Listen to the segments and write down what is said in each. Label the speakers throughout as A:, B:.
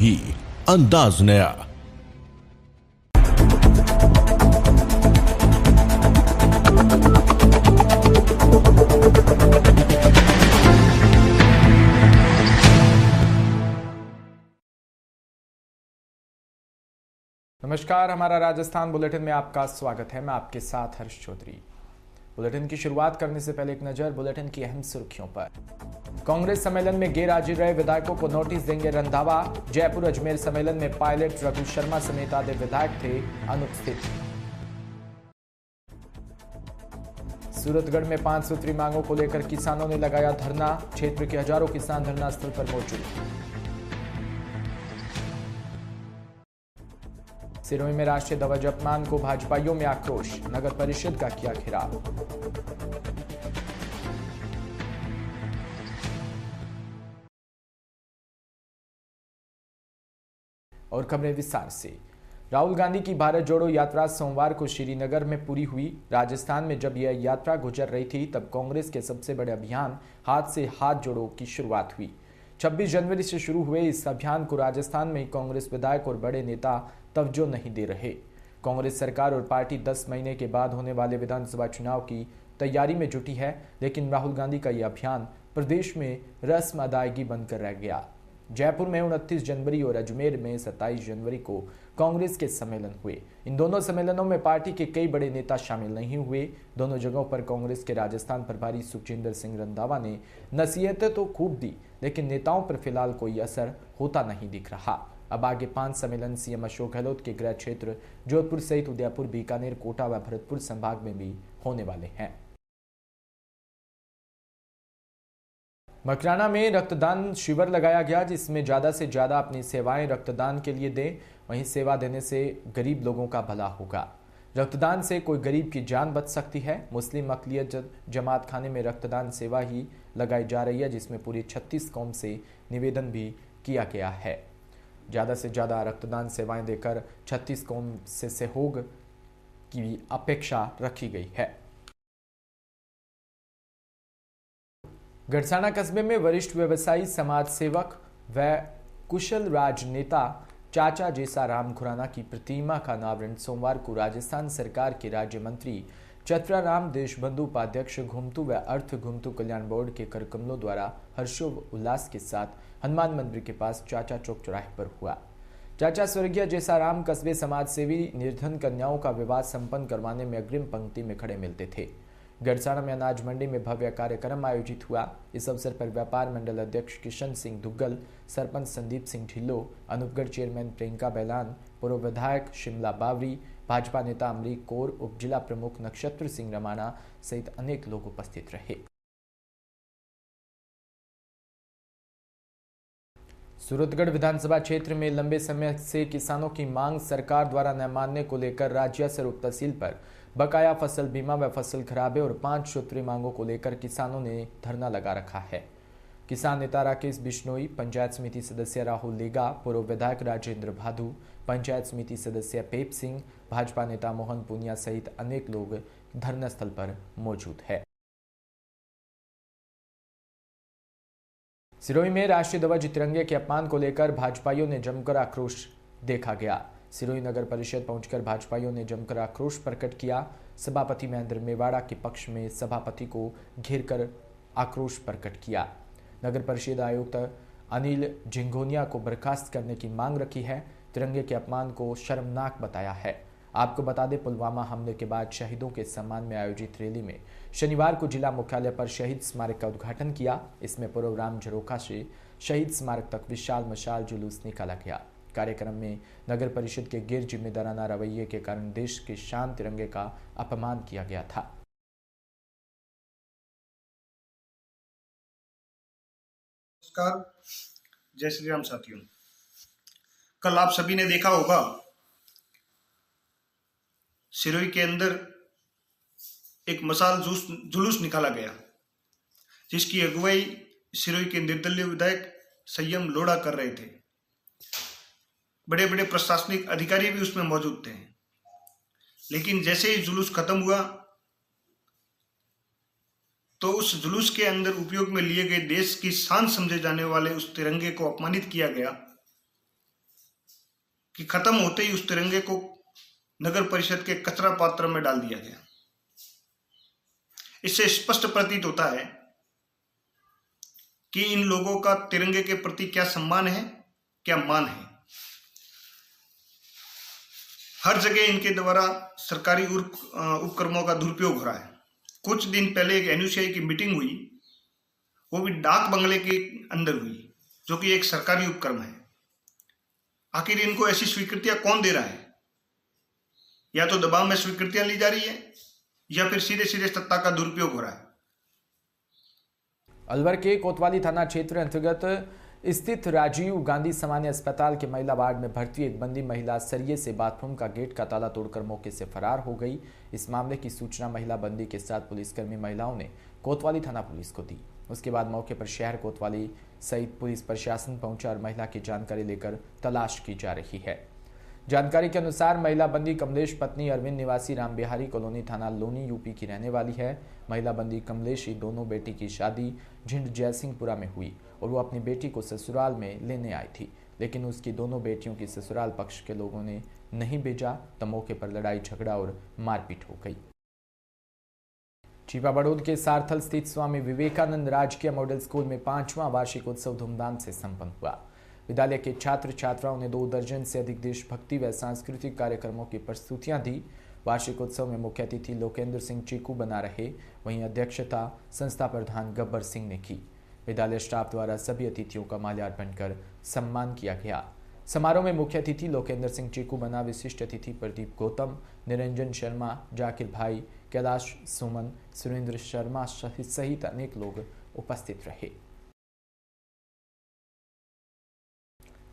A: ही अंदाज नया।
B: नमस्कार, हमारा राजस्थान बुलेटिन में आपका स्वागत है। मैं आपके साथ हर्ष चौधरी। बुलेटिन की शुरुआत करने से पहले एक नजर बुलेटिन की अहम सुर्खियों पर। कांग्रेस सम्मेलन में गैर हाजिर रहे विधायकों को नोटिस देंगे रंधावा। जयपुर अजमेर सम्मेलन में पायलट रघु शर्मा समेत आधे विधायक थे अनुपस्थित। सूरतगढ़ में 5 सूत्री मांगों को लेकर किसानों ने लगाया धरना। क्षेत्र के हजारों किसान धरना स्थल पर मौजूद। सिरोही में राष्ट्रीय ध्वज अपमान को भाजपाइयों में आक्रोश, नगर परिषद का किया घेराव। और खबरें विस्तार से। राहुल गांधी की भारत जोड़ो यात्रा सोमवार को श्रीनगर में पूरी हुई। राजस्थान में जब यह यात्रा गुजर रही थी तब कांग्रेस के सबसे बड़े अभियान हाथ से हाथ जोड़ो की शुरुआत हुई। 26 जनवरी से शुरू हुए इस अभियान को राजस्थान में कांग्रेस विधायक और बड़े नेता तवज्जो नहीं दे रहे। कांग्रेस सरकार और पार्टी 10 महीने के बाद होने वाले विधानसभा चुनाव की तैयारी में जुटी है, लेकिन राहुल गांधी का यह अभियान प्रदेश में रस्म अदायगी बनकर रह गया। जयपुर में 29 जनवरी और अजमेर में 27 जनवरी को कांग्रेस के सम्मेलन हुए। इन दोनों सम्मेलनों में पार्टी के कई बड़े नेता शामिल नहीं हुए। दोनों जगहों पर कांग्रेस के राजस्थान प्रभारी सुखजिंदर सिंह रंधावा ने नसीहतें तो खूब दी, लेकिन नेताओं पर फिलहाल कोई असर होता नहीं दिख रहा। अब आगे 5 सम्मेलन सीएम अशोक गहलोत के गृह क्षेत्र जोधपुर सहित उदयपुर, बीकानेर, कोटा व भरतपुर संभाग में भी होने वाले हैं। मकराना में रक्तदान शिविर लगाया गया, जिसमें ज्यादा से ज्यादा अपनी सेवाएं रक्तदान के लिए दें। वहीं सेवा देने से गरीब लोगों का भला होगा। रक्तदान से कोई गरीब की जान बच सकती है। मुस्लिम अक़लियत जमात खाने में रक्तदान सेवा ही लगाई जा रही है, जिसमें पूरी 36 कौम से निवेदन भी किया गया है। ज़्यादा से ज़्यादा रक्तदान सेवाएं देकर 36 कौम से सहयोग की अपेक्षा रखी गई है। गड़साना कस्बे में वरिष्ठ व्यवसायी, समाज सेवक व कुशल राजनेता चाचा जेसाराम खुराना की प्रतिमा का अनावरण सोमवार को राजस्थान सरकार के राज्य मंत्री चतराराम देशबंधु, उपाध्यक्ष घुमतू व अर्थ घुमतू कल्याण बोर्ड के करकमलों द्वारा हर्षोल्लास के साथ हनुमान मंदिर के पास चाचा चौक चौराहे पर हुआ। चाचा स्वर्गीय जेसाराम कस्बे समाज सेवी निर्धन कन्याओं का विवाह संपन्न करवाने में अग्रिम पंक्ति में खड़े मिलते थे। गड़साना में अनाज मंडी में भव्य कार्यक्रम आयोजित हुआ। इस अवसर पर व्यापार मंडल अध्यक्ष किशन सिंह दुग्गल, सरपंच संदीप सिंह ढिल्लो, अनूपगढ़ चेयरमैन प्रियंका बैलान, पूर्व विधायक शिमला बावरी, भाजपा नेता अमरीक कौर, उप जिला प्रमुख नक्षत्र सिंह रमाना सहित अनेक लोग उपस्थित रहे। सूरतगढ़ विधानसभा क्षेत्र में लंबे समय से किसानों की मांग सरकार द्वारा न मानने को लेकर राज्यसर उप तहसील पर बकाया फसल बीमा व फसल खराबे और 5 सूत्री मांगों को लेकर किसानों ने धरना लगा रखा है। किसान नेता राकेश बिश्नोई, पंचायत समिति सदस्य राहुल लेगा, पूर्व विधायक राजेंद्र भादु, पंचायत समिति सदस्य पेप सिंह, भाजपा नेता मोहन पुनिया सहित अनेक लोग धरना स्थल पर मौजूद है। सिरोही में राष्ट्रीय ध्वज तिरंगे के अपमान को लेकर भाजपाइयों ने जमकर आक्रोश देखा गया। सिरोही नगर परिषद पहुंचकर भाजपाइयों ने जमकर आक्रोश प्रकट किया। सभापति महेंद्र मेवाड़ा के पक्ष में सभापति को घेरकर आक्रोश प्रकट किया। नगर परिषद आयुक्त अनिल झिंगोनिया को बर्खास्त करने की मांग रखी है। तिरंगे के अपमान को शर्मनाक बताया है। आपको बता दें, पुलवामा हमले के बाद शहीदों के सम्मान में आयोजित रैली में शनिवार को जिला मुख्यालय पर शहीद स्मारक का उद्घाटन किया। इसमें पूर्व राम झरोखा से शहीद स्मारक तक विशाल मशाल जुलूस निकाला गया। कार्यक्रम में नगर परिषद के गैर जिम्मेदाराना रवैये के कारण देश के शान तिरंगे का अपमान किया गया था।
C: नमस्कार, जय श्री राम साथियों। कल आप सभी ने देखा होगा, सिरोही के अंदर एक मशाल जुलूस निकाला गया, जिसकी अगुवाई सिरोही के निर्दलीय विधायक संयम लोढ़ा कर रहे थे। बड़े बड़े प्रशासनिक अधिकारी भी उसमें मौजूद थे। लेकिन जैसे ही जुलूस खत्म हुआ तो उस जुलूस के अंदर उपयोग में लिए गए देश की शान समझे जाने वाले उस तिरंगे को अपमानित किया गया कि खत्म होते ही उस तिरंगे को नगर परिषद के कचरा पात्र में डाल दिया गया। इससे स्पष्ट प्रतीत होता है कि इन लोगों का तिरंगे के प्रति क्या सम्मान है, क्या मान है। हर जगह इनके द्वारा सरकारी उपक्रमों का दुरुपयोग हो रहा है। कुछ दिन पहले एक एनयूसीआई की मीटिंग हुई, वो भी डाक बंगले के अंदर हुई, जो कि एक सरकारी उपक्रम है। आखिर इनको ऐसी स्वीकृतियां कौन दे रहा है? या तो दबाव में स्वीकृतियां ली जा रही है या फिर सीधे सीधे सत्ता का दुरुपयोग हो रहा है।
B: अलवर के कोतवाली थाना क्षेत्र अंतर्गत स्थित राजीव गांधी सामान्य अस्पताल के महिला वार्ड में भर्ती एक बंदी महिला सरिये से बाथरूम का गेट का ताला तोड़कर मौके से फरार हो गई। इस मामले की सूचना महिला बंदी के साथ पुलिसकर्मी महिलाओं ने कोतवाली थाना पुलिस को दी। उसके बाद मौके पर शहर कोतवाली सहित पुलिस प्रशासन पहुंचा और महिला की जानकारी लेकर तलाश की जा रही है। जानकारी के अनुसार महिला बंदी कमलेश पत्नी अरविंद निवासी राम बिहारी कॉलोनी थाना लोनी यूपी की रहने वाली है। महिला बंदी कमलेश ही दोनों बेटी की शादी झिंड जयसिंहपुरा में हुई और वो अपनी बेटी को ससुराल में लेने आई थी, लेकिन उसकी दोनों बेटियों की ससुराल पक्ष के लोगों ने नहीं भेजा तो मौके पर लड़ाई झगड़ा और मारपीट हो गई। छिपा बड़ौद के सारथल स्थित स्वामी विवेकानंद राजकीय मॉडल स्कूल में 5वां वार्षिक उत्सव धूमधाम से संपन्न हुआ। विद्यालय के छात्र छात्राओं ने 2 दर्जन से अधिक देशभक्ति व सांस्कृतिक कार्यक्रमों की प्रस्तुतियां दी। वार्षिक उत्सव में मुख्य अतिथि लोकेंद्र सिंह चीकू बना रहे, वहीं अध्यक्षता संस्था प्रधान गब्बर सिंह ने की। विद्यालय स्टाफ द्वारा सभी अतिथियों का माल्यार्पण कर सम्मान किया गया। समारोह में मुख्य अतिथि लोकेंद्र सिंह चीकू बना, विशिष्ट अतिथि प्रदीप गौतम, निरंजन शर्मा, जाकिर भाई, कैलाश सुमन, सुरेंद्र शर्मा सहित अनेक लोग उपस्थित रहे।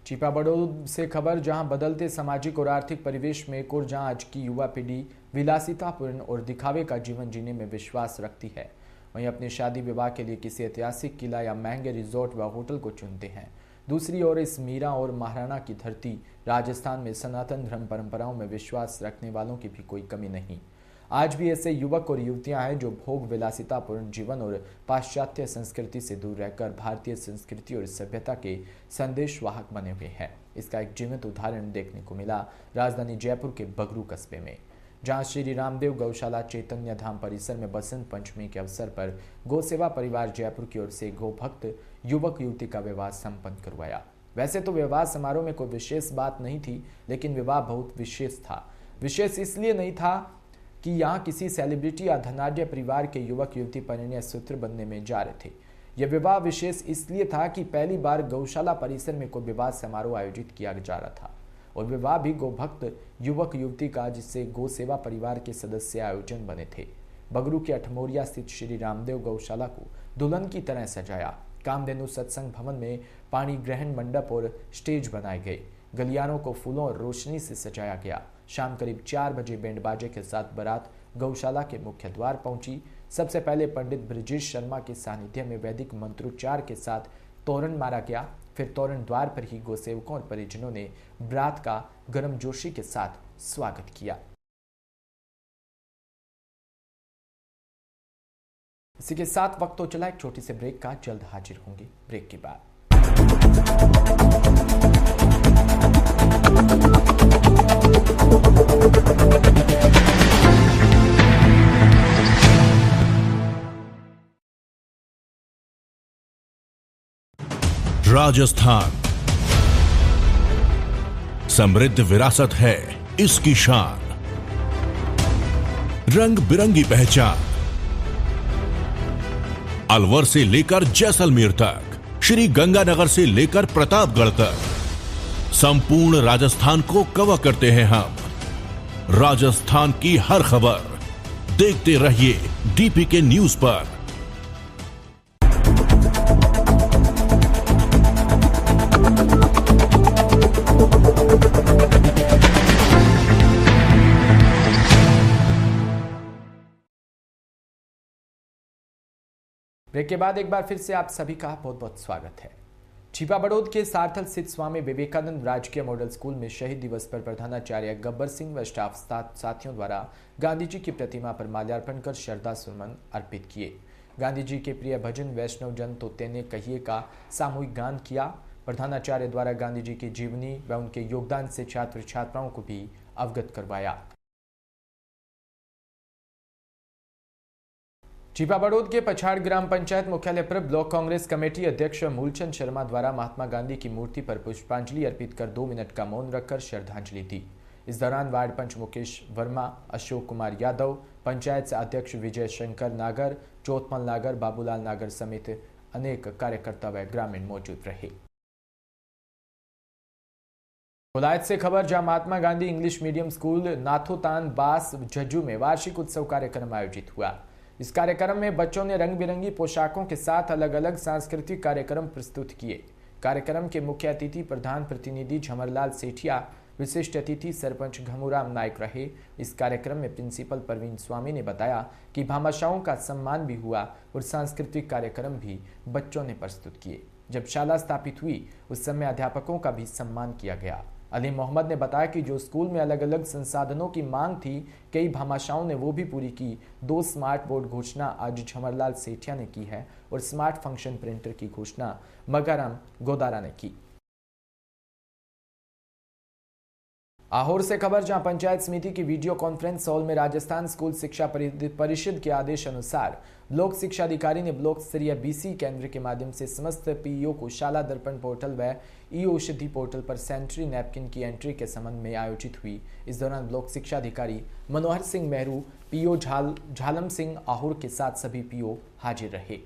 B: छिपा बड़ौद से खबर, जहां बदलते सामाजिक और आर्थिक परिवेश में एक और जहां आज की युवा पीढ़ी विलासितापूर्ण और दिखावे का जीवन जीने में विश्वास रखती है, वहीं अपने शादी विवाह के लिए किसी ऐतिहासिक किला या महंगे रिजॉर्ट व होटल को चुनते हैं। दूसरी ओर इस मीरा और महाराणा की धरती राजस्थान में सनातन धर्म परंपराओं में विश्वास रखने वालों की भी कोई कमी नहीं। आज भी ऐसे युवक और युवतियां हैं जो भोग विलासितापूर्ण जीवन और पाश्चात्य संस्कृति से दूर रहकर भारतीय संस्कृति और सभ्यता के संदेशवाहक बने हुए हैं। इसका एक जीवंत उदाहरण देखने को मिला राजधानी जयपुर के बगरू कस्बे में, जहां श्री रामदेव गौशाला चैतन्य धाम परिसर में बसंत पंचमी के अवसर पर गौसेवा परिवार जयपुर की ओर से गोभक्त युवक युवती का विवाह संपन्न करवाया। वैसे तो विवाह समारोह में कोई विशेष बात नहीं थी, लेकिन विवाह बहुत विशेष था। विशेष इसलिए नहीं था कि यहाँ किसी सेलिब्रिटी या धनाढ्य परिवार के युवक युवती परिणय सूत्र बनने में जा रहे थे। यह विवाह विशेष इसलिए था कि पहली बार गौशाला परिसर में कोई विवाह समारोह आयोजित किया जा रहा था और विवाह भी गोभक्त युवक युवती का, जिससे गौ सेवा परिवार के सदस्य आयोजन बने थे। बगरू के अठमोरिया स्थित श्री रामदेव गौशाला को दुल्हन की तरह सजाया। कामधेनु सत्संग भवन में पाणी ग्रहण मंडप और स्टेज बनाए गए। गलियारों को फूलों और रोशनी से सजाया गया। शाम करीब 4 बजे बैंड बाजे के साथ बारात गौशाला के मुख्य द्वार पहुंची। सबसे पहले पंडित ब्रजेश शर्मा के सानिध्य में वैदिक मंत्रोच्चार के साथ तोरण मारा गया। फिर तोरण द्वार पर ही गौसेवकों और परिजनों ने बारात का गर्मजोशी के साथ स्वागत किया। इसी के साथ वक्त तो चला एक छोटी सी ब्रेक का, जल्द हाजिर होंगे ब्रेक के बाद।
A: राजस्थान समृद्ध विरासत है इसकी शान, रंग बिरंगी पहचान। अलवर से लेकर जैसलमेर तक, श्री गंगानगर से लेकर प्रतापगढ़ तक, संपूर्ण राजस्थान को कवर करते हैं हम। राजस्थान की हर खबर देखते रहिए डीपीके न्यूज पर।
B: ब्रेक के बाद एक बार फिर से आप सभी का बहुत बहुत स्वागत है। छिपा बड़ौद के सारथल स्थित स्वामी विवेकानंद राजकीय मॉडल स्कूल में शहीद दिवस पर प्रधानाचार्य गब्बर सिंह व स्टाफ साथियों द्वारा गांधी जी की प्रतिमा पर माल्यार्पण कर श्रद्धा सुमन अर्पित किए। गांधी जी के प्रिय भजन वैष्णव जन तो तेने कहिए का सामूहिक गान किया। प्रधानाचार्य द्वारा गांधी जी की जीवनी व उनके योगदान से छात्र छात्राओं को भी अवगत करवाया। चीपा बड़ौद के पछाड़ ग्राम पंचायत मुख्यालय पर ब्लॉक कांग्रेस कमेटी अध्यक्ष मूलचंद शर्मा द्वारा महात्मा गांधी की मूर्ति पर पुष्पांजलि अर्पित कर 2 मिनट का मौन रखकर श्रद्धांजलि दी। इस दौरान वार्ड पंच मुकेश वर्मा, अशोक कुमार यादव, पंचायत अध्यक्ष विजय शंकर नागर, चौथमल नागर, बाबूलाल नागर समेत अनेक कार्यकर्ता व ग्रामीण मौजूद रहे। हुलायत से खबर, जहां Mahatma Gandhi English medium school नाथोतान बास झज्जू में वार्षिक उत्सव कार्यक्रम आयोजित हुआ। इस कार्यक्रम में बच्चों ने रंग बिरंगी पोशाकों के साथ अलग अलग सांस्कृतिक कार्यक्रम प्रस्तुत किए। कार्यक्रम के मुख्य अतिथि प्रधान प्रतिनिधि झमरलाल सेठिया, विशिष्ट अतिथि सरपंच घमुराम नायक रहे। इस कार्यक्रम में प्रिंसिपल परवीन स्वामी ने बताया कि भामाशाहों का सम्मान भी हुआ और सांस्कृतिक कार्यक्रम भी बच्चों ने प्रस्तुत किए। जब शाला स्थापित हुई उस समय अध्यापकों का भी सम्मान किया गया। अली मोहम्मद ने बताया कि जो स्कूल में अलग अलग संसाधनों की मांग थी, कई भामाशाहों ने वो भी पूरी की। 2 स्मार्ट बोर्ड घोषणा आज झमरलाल सेठिया ने की है और स्मार्ट फंक्शन प्रिंटर की घोषणा मगाराम गोदारा ने की। आहोर से खबर, जहां पंचायत समिति की वीडियो कॉन्फ्रेंस हॉल में राजस्थान स्कूल शिक्षा परिषद के आदेश अनुसार ब्लॉक शिक्षा अधिकारी ने ब्लॉक स्तरीय बीसी केंद्र के माध्यम से समस्त पीईओ को शाला दर्पण पोर्टल व ई औषधि पोर्टल पर सैनिटरी नैपकिन की एंट्री के संबंध में आयोजित हुई। इस दौरान ब्लॉक शिक्षा अधिकारी मनोहर सिंह मेहरू, पीओ झालम सिंह आहोर के साथ सभी पीओ हाजिर रहे।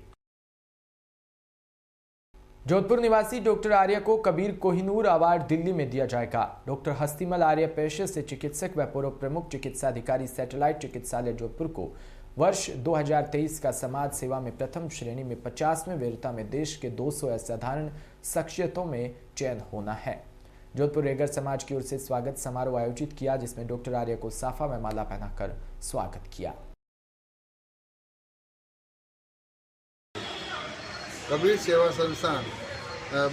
B: जोधपुर निवासी डॉक्टर आर्य को कबीर कोहिनूर अवार्ड दिल्ली में दिया जाएगा। डॉक्टर हस्तिमल आर्य पेशे से चिकित्सक व पूर्व प्रमुख चिकित्सा अधिकारी सैटेलाइट चिकित्सालय जोधपुर को वर्ष 2023 का समाज सेवा में प्रथम श्रेणी में 50वें वीरता में देश के 200 असाधारण शख्सियतों में चयन होना है। जोधपुर रेगर समाज की ओर से स्वागत समारोह आयोजित किया, जिसमें डॉक्टर आर्य को साफा में माला पहनाकर स्वागत किया।
D: कबीर सेवा संस्थान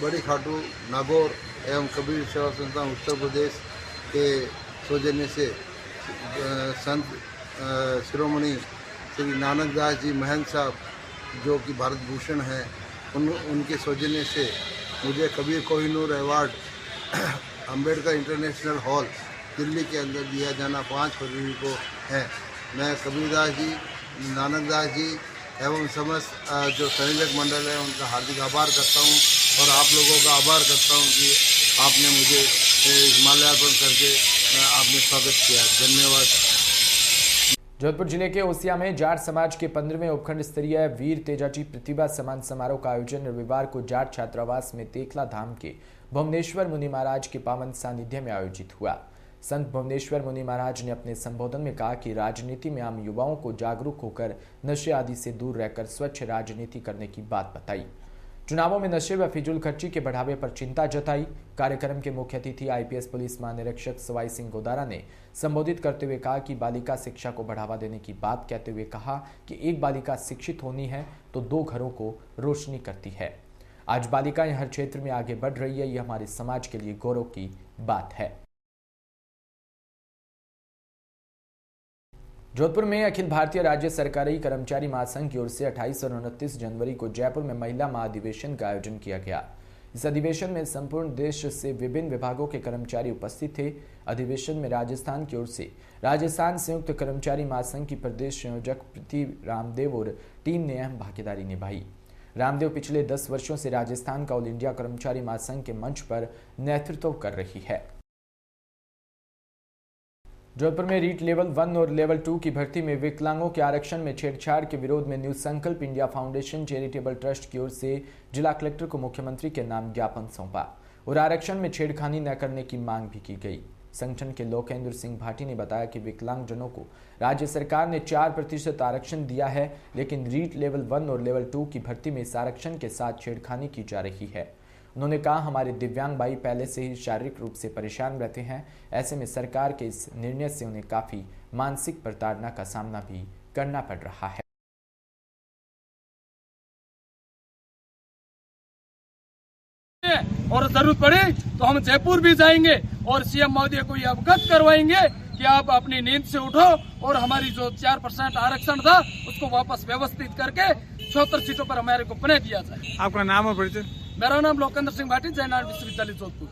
D: बड़ी खाटू नागौर एवं कबीर सेवा संस्थान उत्तर प्रदेश के सौजन्य से संत शिरोमणि श्री नानक दास जी महंत साहब, जो कि भारत भूषण हैं, उनके सौजन्य से मुझे Kabir Kohinoor award Ambedkar international hall Delhi के अंदर दिया जाना 5 फरवरी को है। मैं कबीरदास जी, नानक दास जी एवं समस्त जो संयोजक मंडल है उनका हार्दिक आभार करता हूं और आप लोगों का आभार करता हूं कि आपने मुझे माल्यार्पण करके आपने स्वागत किया। धन्यवाद।
B: जोधपुर जिले के ओसिया में जाट समाज के 15वें उपखंड स्तरीय वीर तेजाजी प्रतिभा सम्मान समारोह का आयोजन रविवार को जाट छात्रावास में तेखला धाम के भुवनेश्वर मुनि महाराज के पावन सानिध्य में आयोजित हुआ। संत भुवनेश्वर मुनि महाराज ने अपने संबोधन में कहा कि राजनीति में आम युवाओं को जागरूक होकर नशे आदि से दूर रहकर स्वच्छ राजनीति करने की बात बताई। चुनावों में नशे व फिजूल खर्ची के बढ़ावे पर चिंता जताई। कार्यक्रम के मुख्य अतिथि आईपीएस पुलिस महानिरीक्षक सवाई सिंह गोदारा ने संबोधित करते हुए कहा कि बालिका शिक्षा को बढ़ावा देने की बात कहते हुए कहा कि एक बालिका शिक्षित होनी है तो 2 घरों को रोशनी करती है। आज बालिकाएं हर क्षेत्र में आगे बढ़ रही है, यह हमारे समाज के लिए गौरव की बात है। जोधपुर में अखिल भारतीय राज्य सरकारी कर्मचारी महासंघ की ओर से 28 और 29 जनवरी को जयपुर में महिला महाधिवेशन का आयोजन किया गया। इस अधिवेशन में संपूर्ण देश से विभिन्न विभागों के कर्मचारी उपस्थित थे। अधिवेशन में राजस्थान की ओर से राजस्थान संयुक्त कर्मचारी महासंघ की प्रदेश संयोजक प्रीति रामदेव और टीम ने अहम भागीदारी निभाई। रामदेव पिछले 10 वर्षों से राजस्थान का ऑल इंडिया कर्मचारी महासंघ के मंच पर नेतृत्व कर रही है। जोधपुर में रीट लेवल 1 और लेवल 2 की भर्ती में विकलांगों के आरक्षण में छेड़छाड़ के विरोध में न्यू संकल्प इंडिया फाउंडेशन चैरिटेबल ट्रस्ट की ओर से जिला कलेक्टर को मुख्यमंत्री के नाम ज्ञापन सौंपा और आरक्षण में छेड़खानी न करने की मांग भी की गई। संगठन के लोकेंद्र सिंह भाटी ने बताया कि विकलांगजनों को राज्य सरकार ने 4% आरक्षण दिया है, लेकिन रीट लेवल 1 और लेवल 2 की भर्ती में इस आरक्षण के साथ छेड़खानी की जा रही है। उन्होंने कहा, हमारे दिव्यांग भाई पहले से ही शारीरिक रूप से परेशान रहते हैं। ऐसे में सरकार के इस निर्णय से उन्हें काफी मानसिक प्रताड़ना का सामना भी करना पड़ रहा है।
E: और जरूरत पड़े तो हम जयपुर भी जाएंगे और सीएम महोदय को ये अवगत करवाएंगे कि आप अपनी नींद से उठो और हमारी जो 4% आरक्षण था उसको वापस व्यवस्थित करके 76 सीटों पर हमारे को पुनः दिया जाए।
F: आपका नाम और परिचय?
E: मेरा नाम लोकेंद्र सिंह भाटी, जयनारायण विश्वविद्यालय जोधपुर।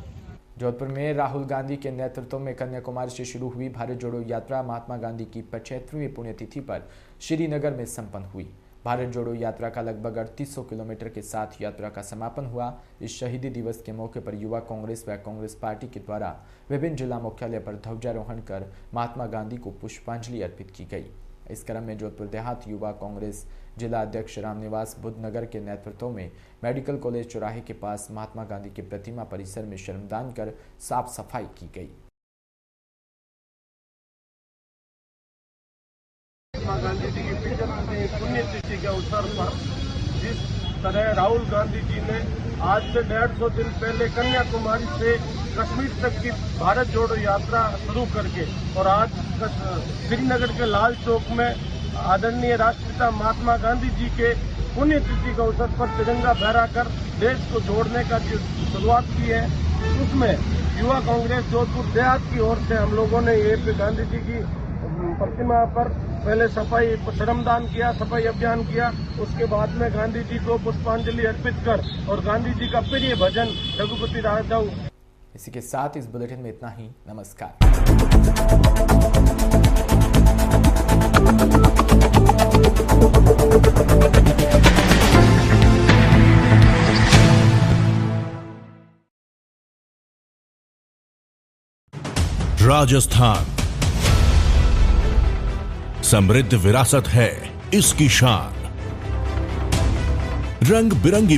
B: जोधपुर में राहुल गांधी के नेतृत्व में कन्याकुमारी से शुरू हुई भारत जोड़ो यात्रा महात्मा गांधी की 75वीं पुण्यतिथि पर श्रीनगर में संपन्न हुई। भारत जोड़ो यात्रा का लगभग 3800 किलोमीटर के साथ यात्रा का समापन हुआ। इस शहीदी दिवस के मौके पर युवा कांग्रेस व कांग्रेस पार्टी के द्वारा विभिन्न जिला मुख्यालय पर ध्वजारोहण कर महात्मा गांधी को पुष्पांजलि अर्पित की गई। इस क्रम में जोधपुर देहात युवा कांग्रेस जिला अध्यक्ष रामनिवास बुद्धनगर के नेतृत्व में मेडिकल कॉलेज चौराहे के पास महात्मा गांधी की प्रतिमा परिसर में श्रमदान कर साफ सफाई की गई।
F: महात्मा गांधी जी की 75वीं पुण्यतिथि के अवसर पर जिस तरह राहुल गांधी जी ने आज से 150 दिन पहले कन्याकुमारी से कश्मीर तक की भारत जोड़ो यात्रा शुरू करके और आज श्रीनगर के लाल चौक में आदरणीय राष्ट्रपिता महात्मा गांधी जी के पुण्यतिथि के अवसर पर तिरंगा फहराकर देश को जोड़ने का जो शुरुआत की है, उसमें युवा कांग्रेस जोधपुर देहात की ओर से हम लोगों ने ये गांधी जी की प्रतिमा पर पहले सफाई श्रमदान किया, सफाई अभियान किया। उसके बाद में गांधी जी को पुष्पांजलि अर्पित कर और गांधी जी का प्रिय भजन रघुपति राघव।
B: इसी के साथ इस बुलेटिन में इतना ही। नमस्कार।
A: राजस्थान समृद्ध विरासत है इसकी शान। रंग बिरंगी